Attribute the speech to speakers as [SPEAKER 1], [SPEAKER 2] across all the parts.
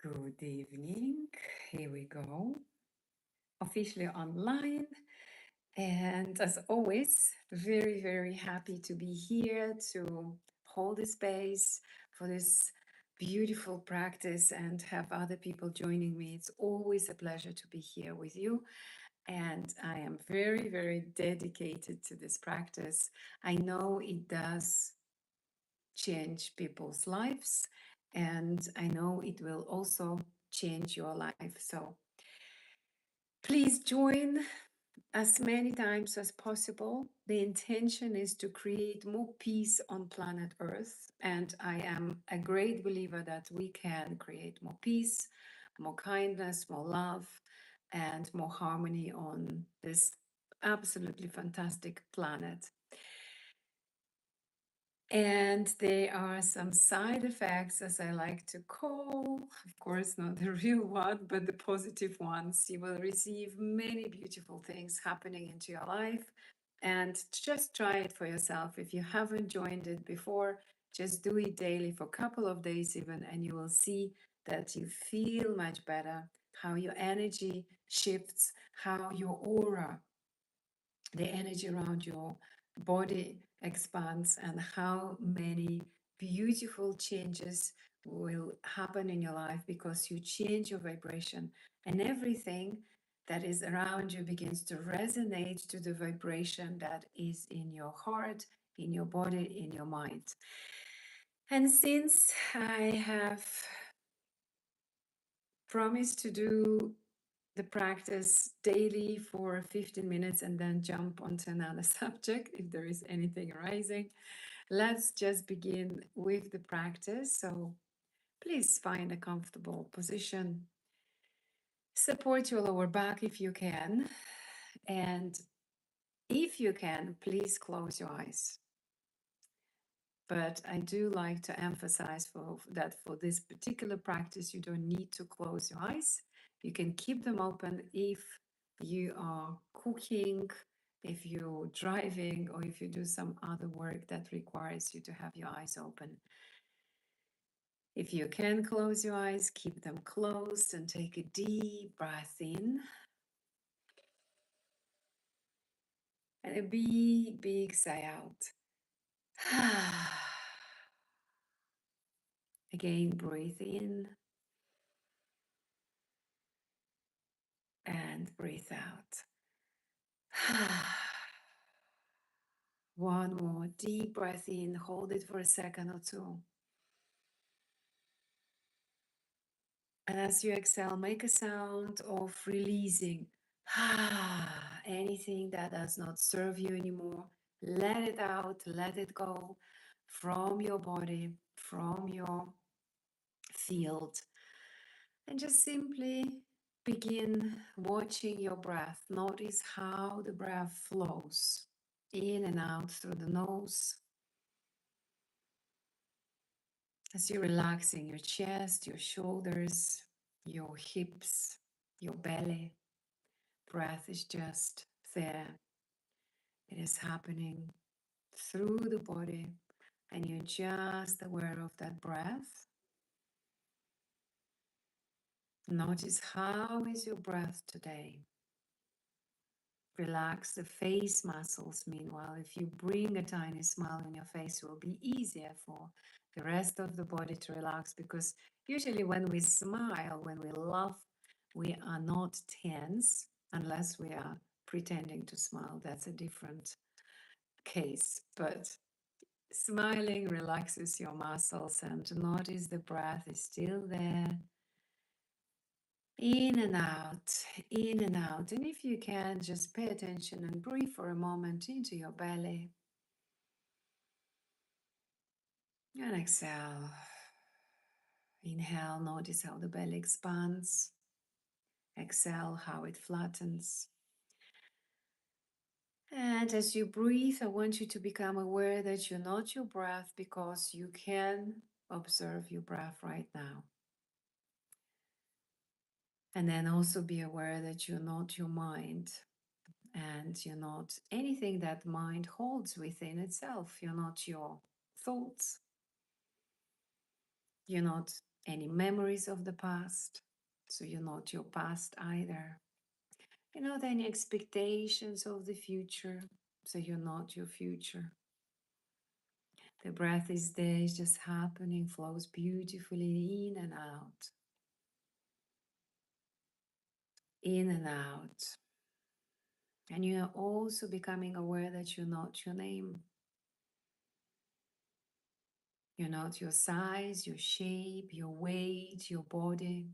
[SPEAKER 1] Good evening. Here we go. Officially online. And as always, very, very happy to be here to hold the space for this beautiful practice and have other people joining me. It's always a pleasure to be here with you. And I am very, very dedicated to this practice. I know it does change people's lives, and I know it will also change your life. So please join as many times as possible. The intention is to create more peace on planet Earth, and I am a great believer that we can create more peace, more kindness, more love, and more harmony on this absolutely fantastic planet. And there are some side effects, as I like to call, of course, not the real one, but the positive ones. You will receive many beautiful things happening into your life. And just try it for yourself. If you haven't joined it before, just do it daily for a couple of days, even, and you will see that you feel much better, how your energy shifts, how your aura, the energy around your body expands, and how many beautiful changes will happen in your life because you change your vibration, and everything that is around you begins to resonate to the vibration that is in your heart, in your body, in your mind. And since I have promised to do the practice daily for 15 minutes and then jump onto another subject if there is anything arising, let's just begin with the practice. So please find a comfortable position. Support your lower back if you can. And if you can, please close your eyes. But I do like to emphasize that for this particular practice, you don't need to close your eyes. You can keep them open if you are cooking, if you're driving, or if you do some other work that requires you to have your eyes open. If you can close your eyes, keep them closed and take a deep breath in. And a big, big sigh out. Again, breathe in and breathe out. One more deep breath in, hold it for a second or two. And as you exhale, make a sound of releasing anything that does not serve you anymore. Let it out, let it go from your body, from your field. And just simply begin watching your breath. Notice how the breath flows in and out through the nose. As you're relaxing your chest, your shoulders, your hips, your belly, breath is just there. It is happening through the body, and you're just aware of that breath. Notice how is your breath today. Relax the face muscles. Meanwhile, if you bring a tiny smile on your face, it will be easier for the rest of the body to relax, because usually when we smile, when we laugh, we are not tense unless we are pretending to smile. That's a different case. But smiling relaxes your muscles, and notice the breath is still there. In and out, in and out. And if you can, just pay attention and breathe for a moment into your belly. And exhale. Inhale, notice how the belly expands. Exhale, how it flattens. And as you breathe, I want you to become aware that you're not your breath, because you can observe your breath right now. And then also be aware that you're not your mind, and you're not anything that mind holds within itself. You're not your thoughts. You're not any memories of the past. So you're not your past either. You're not any expectations of the future. So you're not your future. The breath is there, it's just happening, flows beautifully in and out, in and out. And you are also becoming aware that you're not your name. You're not your size, your shape, your weight, your body.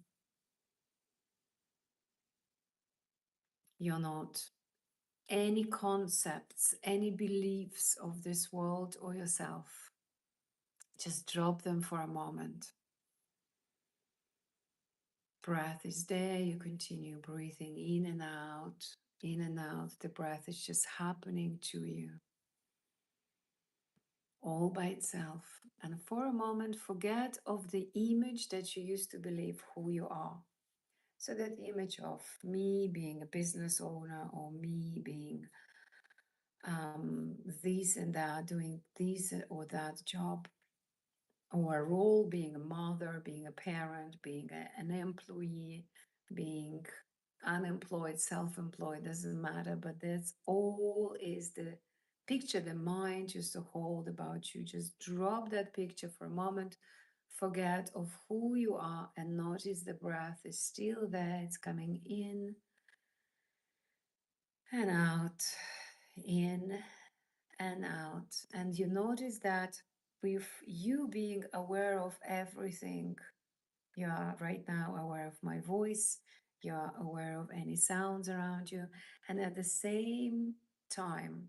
[SPEAKER 1] You're not any concepts, any beliefs of this world or yourself. Just drop them for a moment. Breath is there. You continue breathing in and out, in and out. The breath is just happening to you all by itself. And for a moment, forget of the image that you used to believe who you are. So that image of me being a business owner or me being this and that, doing this or that job, or a role, being a mother, being a parent, being an employee, being unemployed, self-employed, doesn't matter, but that's all is the picture the mind used to hold about you. Just drop that picture for a moment, forget of who you are, and notice the breath is still there. It's coming in and out, in and out. And you notice that with you being aware of everything, you are right now aware of my voice, you are aware of any sounds around you, and at the same time,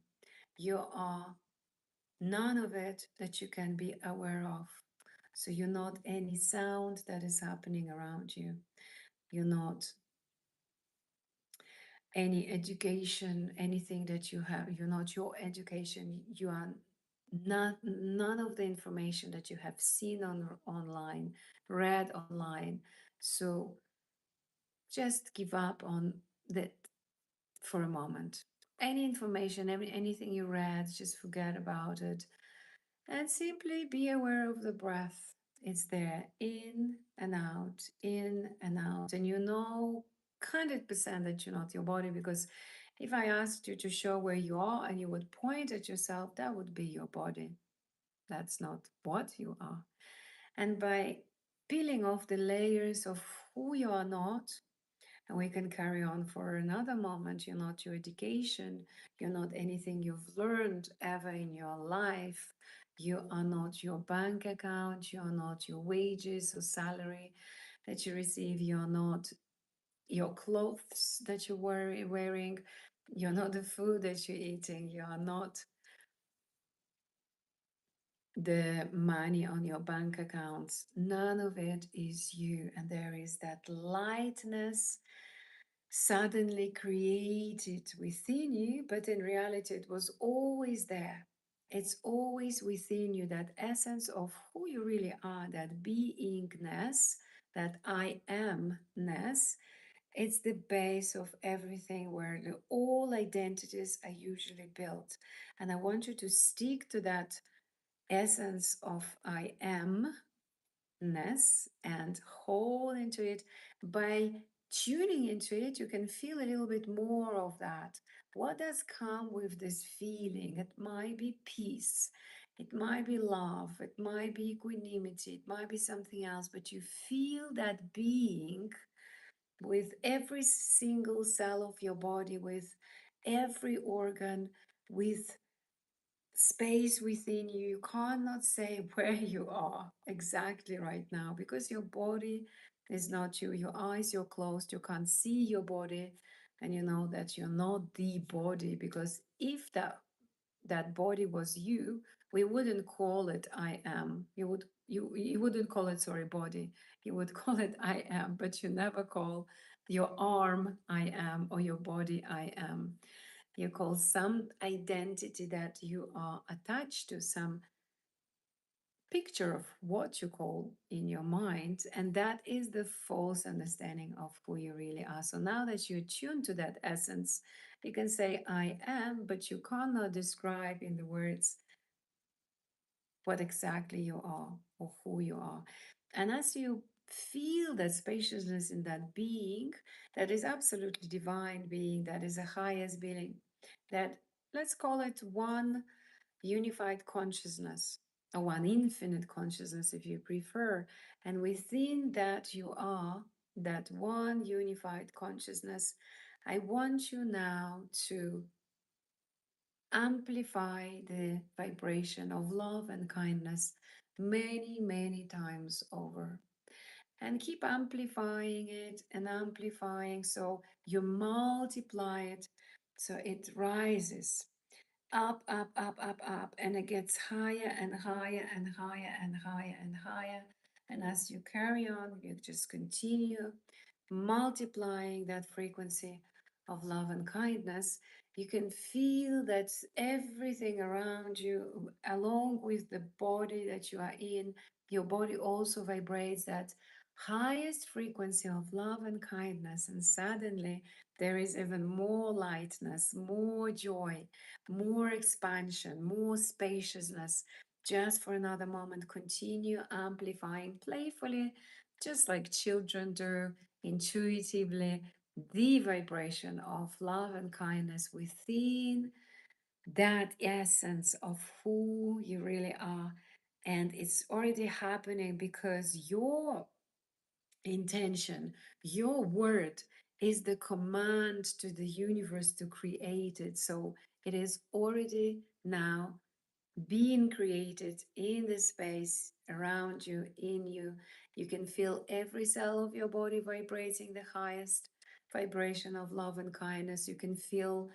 [SPEAKER 1] you are none of it that you can be aware of. So you're not any sound that is happening around you. You're not any education, anything that you have. You're not your education. You are not none of the information that you have seen online, read online. So just give up on that for a moment. Any information, anything you read, just forget about it and simply be aware of the breath. It's there, in and out, in and out. And you know 100% that you're not your body, because if I asked you to show where you are and you would point at yourself, that would be your body. That's not what you are. And by peeling off the layers of who you are not, and we can carry on for another moment. You're not your education. You're not anything you've learned ever in your life. You are not your bank account. You're not your wages or salary that you receive. You're not your clothes that you're wearing. You're not the food that you're eating. You are not the money on your bank accounts. None of it is you. And there is that lightness suddenly created within you, but in reality, it was always there. It's always within you, that essence of who you really are, that beingness, that I amness. It's the base of everything, where all identities are usually built. And I want you to stick to that essence of I am ness and hold into it. By tuning into it, you can feel a little bit more of that. What does come with this feeling? It might be peace, it might be love, it might be equanimity, it might be something else, but you feel that being with every single cell of your body, with every organ, with space within you. You cannot say where you are exactly right now, because your body is not you. Your eyes, you're closed, you can't see your body, and you know that you're not the body, because if that body was you, we wouldn't call it I am. You wouldn't call it, sorry, body. You would call it I am, but you never call your arm I am or your body I am. You call some identity that you are attached to, some picture of what you call in your mind, and that is the false understanding of who you really are. So now that you're tuned to that essence, you can say I am, but you cannot describe in the words what exactly you are or who you are. And as you feel that spaciousness in that being that is absolutely divine being, that is the highest being, that let's call it one unified consciousness or one infinite consciousness if you prefer. And within that you are that one unified consciousness. I want you now to amplify the vibration of love and kindness many, many times over. And keep amplifying it and amplifying so you multiply it so it rises up, up, up, up, up, and it gets higher and higher and higher and higher and higher. And as you carry on, you just continue multiplying that frequency of love and kindness. You can feel that everything around you, along with the body that you are in, your body also vibrates that highest frequency of love and kindness. And suddenly, there is even more lightness, more joy, more expansion, more spaciousness. Just for another moment, continue amplifying playfully, just like children do, intuitively, the vibration of love and kindness within that essence of who you really are. And it's already happening because your intention, your word is the command to the universe to create it. So it is already now being created in the space around you, in you. You can feel every cell of your body vibrating the highest vibration of love and kindness. You can feel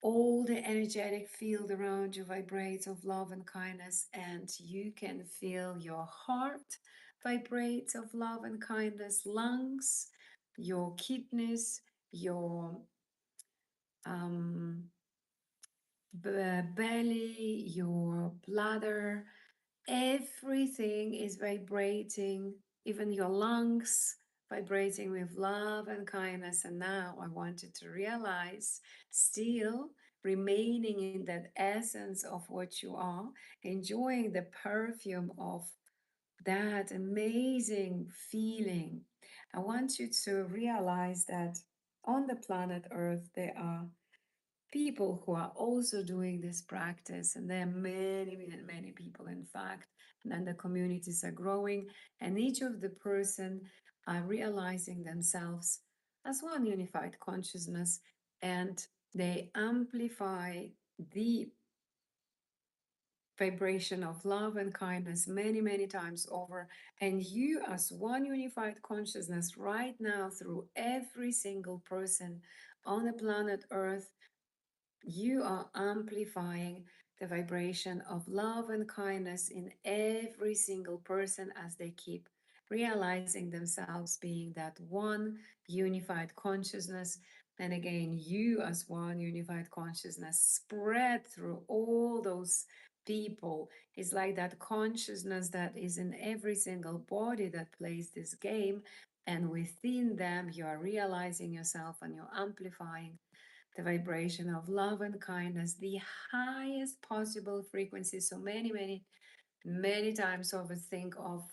[SPEAKER 1] all the energetic field around you vibrates of love and kindness, and you can feel your heart vibrates of love and kindness, lungs, your kidneys, your um, belly, your bladder, everything is vibrating, even your lungs vibrating with love and kindness. And now I wanted to realize, still remaining in that essence of what you are, enjoying the perfume of that amazing feeling. I want you to realize that on the planet Earth, there are people who are also doing this practice, and there are many, many, many people, in fact, and then the communities are growing, and each of the person are realizing themselves as one unified consciousness, and they amplify the vibration of love and kindness many, many times over. And you, as one unified consciousness, right now, through every single person on the planet Earth, you are amplifying the vibration of love and kindness in every single person as they keep realizing themselves being that one unified consciousness. And again, you as one unified consciousness spread through all those people. It's like that consciousness that is in every single body that plays this game. And within them, you are realizing yourself and you're amplifying the vibration of love and kindness, the highest possible frequency. So many, many, many times over, think of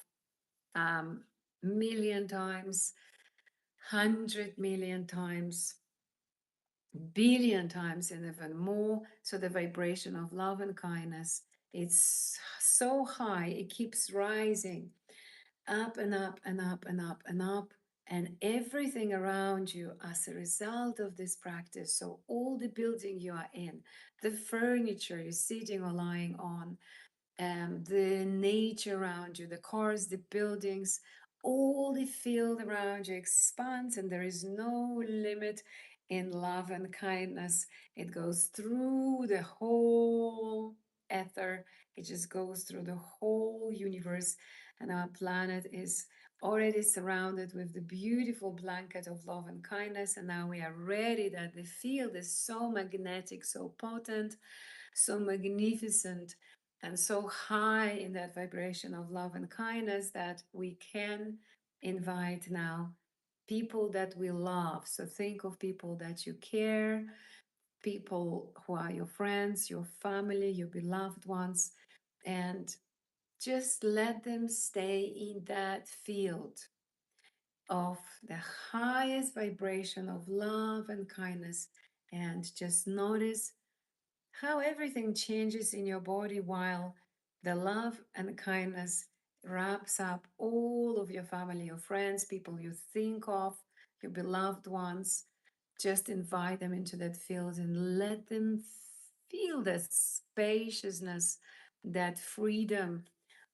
[SPEAKER 1] um, million times, 100 million times, billion times, and even more. So the vibration of love and kindness, it's so high, it keeps rising up and up and up and up and up, and everything around you as a result of this practice. So all the building you are in, the furniture you're sitting or lying on, the nature around you, the cars, the buildings, all the field around you expands, and there is no limit in love and kindness. It goes through the whole ether, it just goes through the whole universe, and our planet is already surrounded with the beautiful blanket of love and kindness. And now we are ready that the field is so magnetic, so potent, so magnificent, and so high in that vibration of love and kindness that we can invite now people that we love. So think of people that you care, people who are your friends, your family, your beloved ones, and just let them stay in that field. of the highest vibration of love and kindness. And just notice how everything changes in your body while the love and kindness wraps up all of your family, your friends, people you think of, your beloved ones. Just invite them into that field and let them feel the spaciousness, that freedom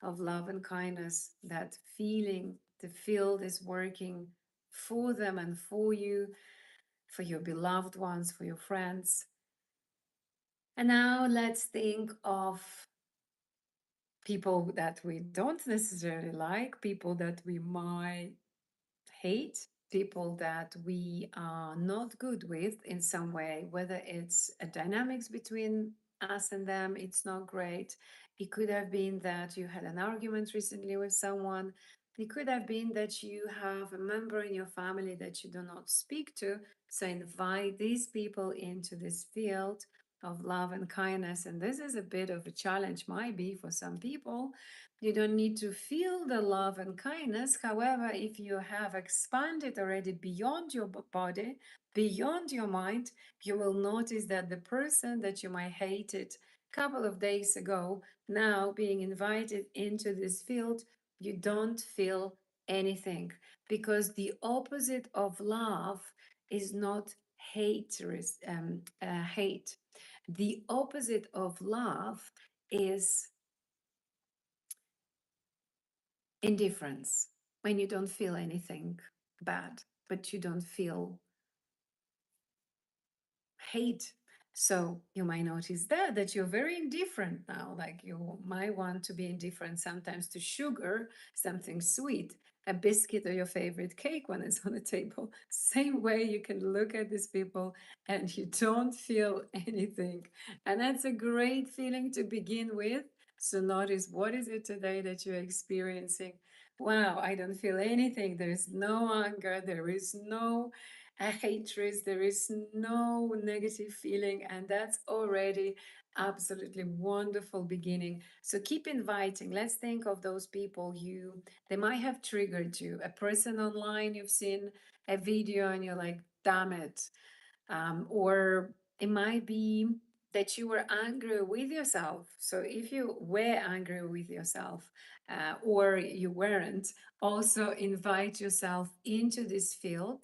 [SPEAKER 1] of love and kindness, that feeling the field is working for them and for you, for your beloved ones, for your friends. And now let's think of people that we don't necessarily like, people that we might hate, people that we are not good with in some way, whether it's a dynamics between us and them, it's not great. It could have been that you had an argument recently with someone. It could have been that you have a member in your family that you do not speak to. So invite these people into this field of love and kindness. And this is a bit of a challenge, might be for some people. You don't need to feel the love and kindness. However, if you have expanded already beyond your body, beyond your mind, you will notice that the person that you might hated a couple of days ago, now being invited into this field, you don't feel anything, because the opposite of love is not hate. Hate. The opposite of love is indifference, when you don't feel anything bad, but you don't feel hate. So you might notice that you're very indifferent now. Like you might want to be indifferent sometimes to sugar, something sweet, a biscuit or your favorite cake when it's on the table. Same way you can look at these people and you don't feel anything. And that's a great feeling to begin with. So notice, what is it today that you're experiencing? Wow, I don't feel anything. There is no anger. There is no hatred. There is no negative feeling. And that's already absolutely wonderful beginning. So keep inviting. Let's think of those people they might have triggered you. A person online, you've seen a video and you're like, damn it. Or it might be that you were angry with yourself. So if you were angry with yourself, or you weren't, also invite yourself into this field.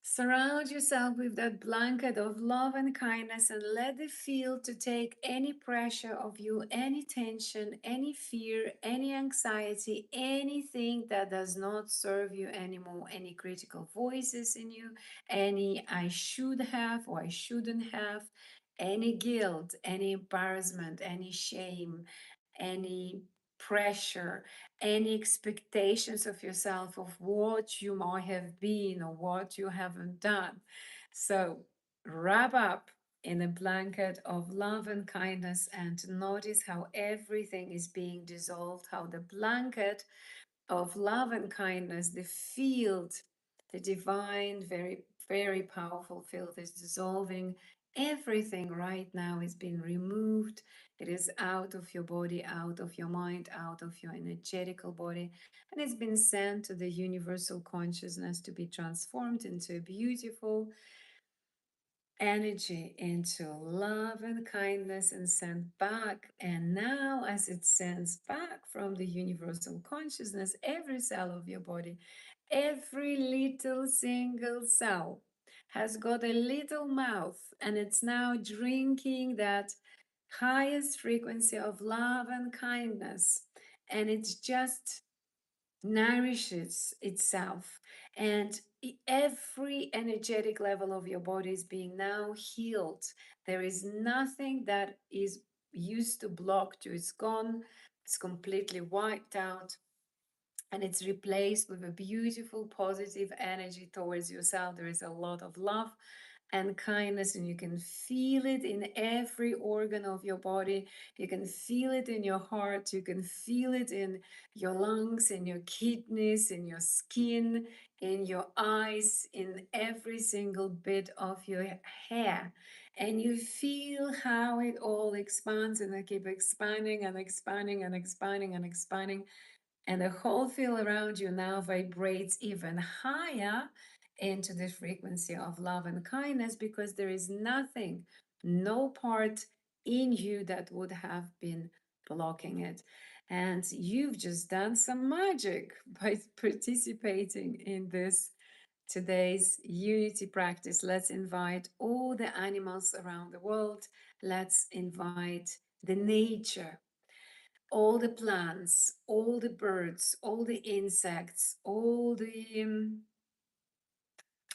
[SPEAKER 1] Surround yourself with that blanket of love and kindness and let the field to take any pressure of you, any tension, any fear, any anxiety, anything that does not serve you anymore, any critical voices in you, any I should have or I shouldn't have, any guilt, any embarrassment, any shame, any pressure, any expectations of yourself of what you might have been or what you haven't done. So wrap up in a blanket of love and kindness and notice how everything is being dissolved, how the blanket of love and kindness, the field, the divine, very, very powerful field is dissolving. Everything right now is being removed. It is out of your body, out of your mind, out of your energetical body, and it's been sent to the universal consciousness to be transformed into a beautiful energy, into love and kindness, and sent back. And now, as it sends back from the universal consciousness, every cell of your body, every little single cell has got a little mouth, and it's now drinking that highest frequency of love and kindness. And it's just nourishes itself, and every energetic level of your body is being now healed. There is nothing that is used to block you. It's gone. It's completely wiped out, and it's replaced with a beautiful positive energy towards yourself. There is a lot of love and kindness, and you can feel it in every organ of your body. You can feel it in your heart, you can feel it in your lungs, in your kidneys, in your skin, in your eyes, in every single bit of your hair. And you feel how it all expands, and it keep expanding and expanding and expanding and expanding And the whole field around you now vibrates even higher into the frequency of love and kindness, because there is nothing, no part in you that would have been blocking it. And you've just done some magic by participating in this today's unity practice. Let's invite all the animals around the world. Let's invite the nature, all the plants, all the birds, all the insects, all the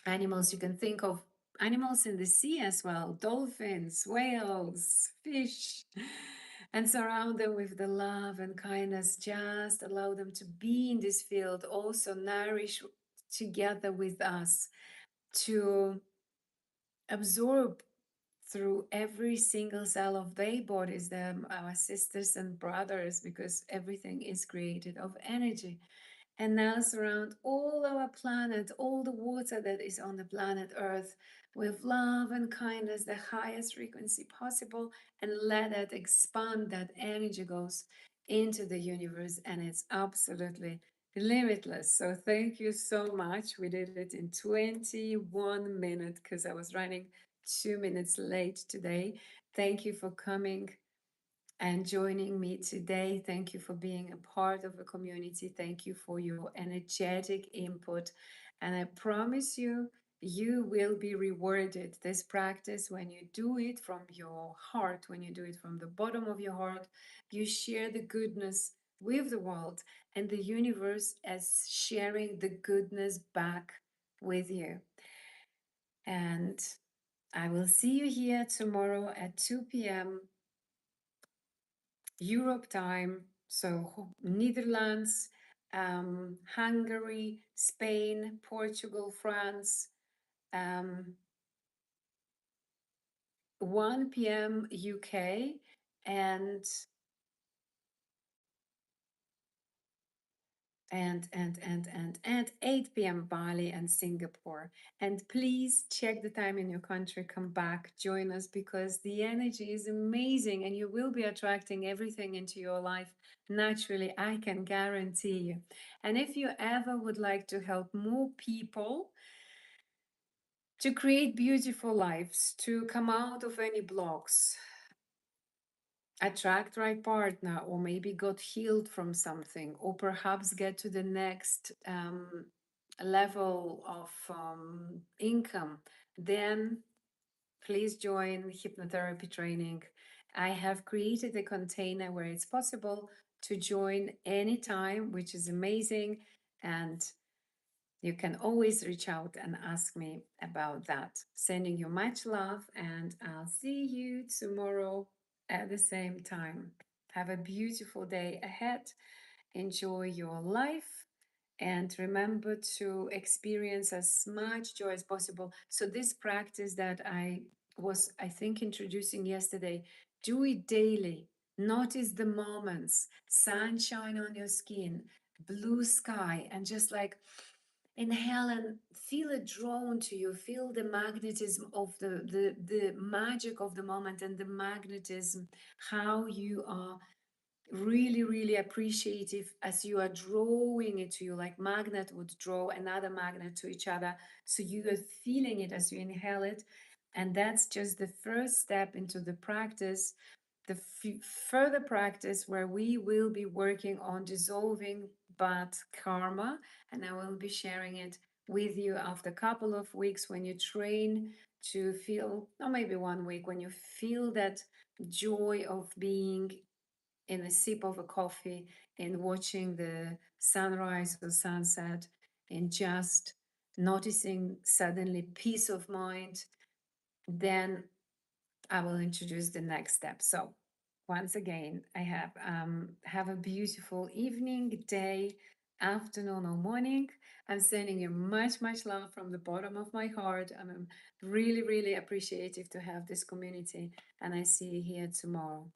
[SPEAKER 1] animals you can think of, animals in the sea as well, dolphins, whales, fish, and surround them with the love and kindness. Just allow them to be in this field, also nourish together with us, to absorb through every single cell of their bodies, them our sisters and brothers, because everything is created of energy. And now surround all our planet, all the water that is on the planet Earth, with love and kindness, the highest frequency possible, and let it expand. That energy goes into the universe, and it's absolutely limitless. So thank you so much. We did it in 21 minutes because I was running 2 minutes late today. Thank you for coming and joining me today. Thank you for being a part of the community. Thank you for your energetic input. And I promise you, you will be rewarded. This practice, when you do it from your heart, when you do it from the bottom of your heart, you share the goodness with the world, and the universe is sharing the goodness back with you. And I will see you here tomorrow at 2 p.m. Europe time, so Netherlands, Hungary, Spain, Portugal, France, um, 1 p.m. UK, and and 8 p.m. Bali and Singapore. And please check the time in your country, come back, join us, because the energy is amazing and you will be attracting everything into your life naturally, I can guarantee you. And if you ever would like to help more people to create beautiful lives, to come out of any blocks, attract right partner, or maybe got healed from something, or perhaps get to the next level of income, then please join hypnotherapy training. I have created a container where it's possible to join anytime, which is amazing. And you can always reach out and ask me about that. Sending you much love, and I'll see you tomorrow at the same time. Have a beautiful day ahead. Enjoy your life, and remember to experience as much joy as possible. So, this practice that I was, I think, introducing yesterday, do it daily. Notice the moments, sunshine on your skin, blue sky, and just like inhale and feel it drawn to you. Feel the magnetism of the magic of the moment, and the magnetism, how you are really, really appreciative as you are drawing it to you, like magnet would draw another magnet to each other. So you are feeling it as you inhale it. And that's just the first step into the practice, the further practice, where we will be working on dissolving bad karma. And I will be sharing it with you after a couple of weeks, when you train to feel, or maybe 1 week, when you feel that joy of being in a sip of a coffee and watching the sunrise or sunset, and just noticing suddenly peace of mind, then I will introduce the next step. So once again, I have a beautiful evening, day, afternoon, or morning. I'm sending you much love from the bottom of my heart. I'm really, really appreciative to have this community, and I see you here tomorrow.